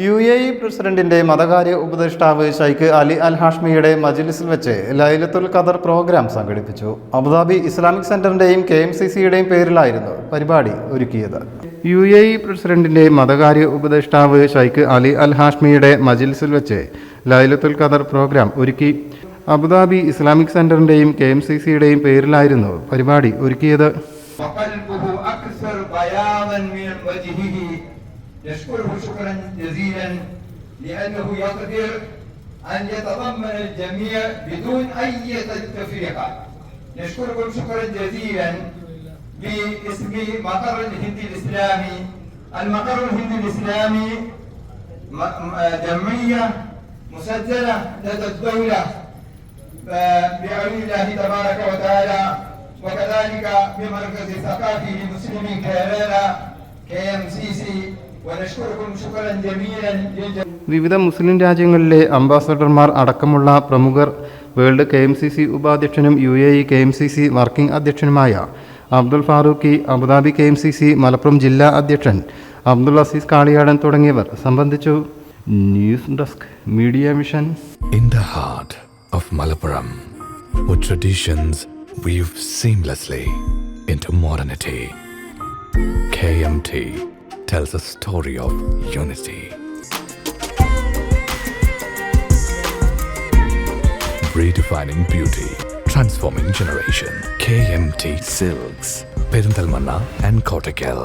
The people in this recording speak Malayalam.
UAE പ്രസിഡന്റിന്റെ മതകാര്യ ഉപദേഷ്ടാവ് ഷൈഖ് അലി അൽ ഹാഷ്മിയുടെ മജ്ലിസിൽ വെച്ച് ലൈലത്തുൽ ഖദർ പ്രോഗ്രാം സംഘടിപ്പിച്ചു. അബുദാബി ഇസ്ലാമിക് സെന്ററിന്റെയും KMCCയുടെയും പേരിലായിരുന്നു പരിപാടി ഒരുക്കിയത്. UAE പ്രസിഡന്റിന്റെ മതകാര്യ ഉപദേഷ്ടാവ് ഷൈഖ് അലി അൽ ഹാഷ്മിയുടെ മജ്ലിസിൽ വെച്ച് ലൈലത്തുൽ ഖദർ പ്രോഗ്രാം ഒരുക്കി. അബുദാബി ഇസ്ലാമിക് സെന്ററിന്റെയും KMCCയുടെയും പേരിലായിരുന്നു പരിപാടി ഒരുക്കിയത്. يشكره شكرا جزيلا لأنه يقدر أن يتضمن الجميع بدون أي تفرقة. نشكركم شكرا جزيلا باسم مقر الهندي الإسلامي. المقر الهندي الإسلامي جمعية مسجلة لدى الدولة بعون الله تبارك وتعالى، وكذلك بمركز الثقافي للمسلمين كيرالا KMCC. വിവിധ മുസ്ലിം രാജ്യങ്ങളിലെ അംബാസഡർമാർ അടക്കമുള്ള പ്രമുഖർ world KMCC ഉപാധ്യക്ഷനും UAE KMCC working അധ്യക്ഷനുമായ അബ്ദുൽ ഫാറൂഖി, അബുദാബി KMCC മലപ്പുറം ജില്ലാ അധ്യക്ഷൻ അബ്ദുൽ അസീസ് കാളിയാടൻ തുടങ്ങിയവർ സംബന്ധിച്ചു. News desk media mission. In the heart of Malappuram, with traditions weave seamlessly into modernity, KMT tells a story of unity. Redefining beauty, transforming generation. KMT Silks, Perinthalmanna and Kottakkal.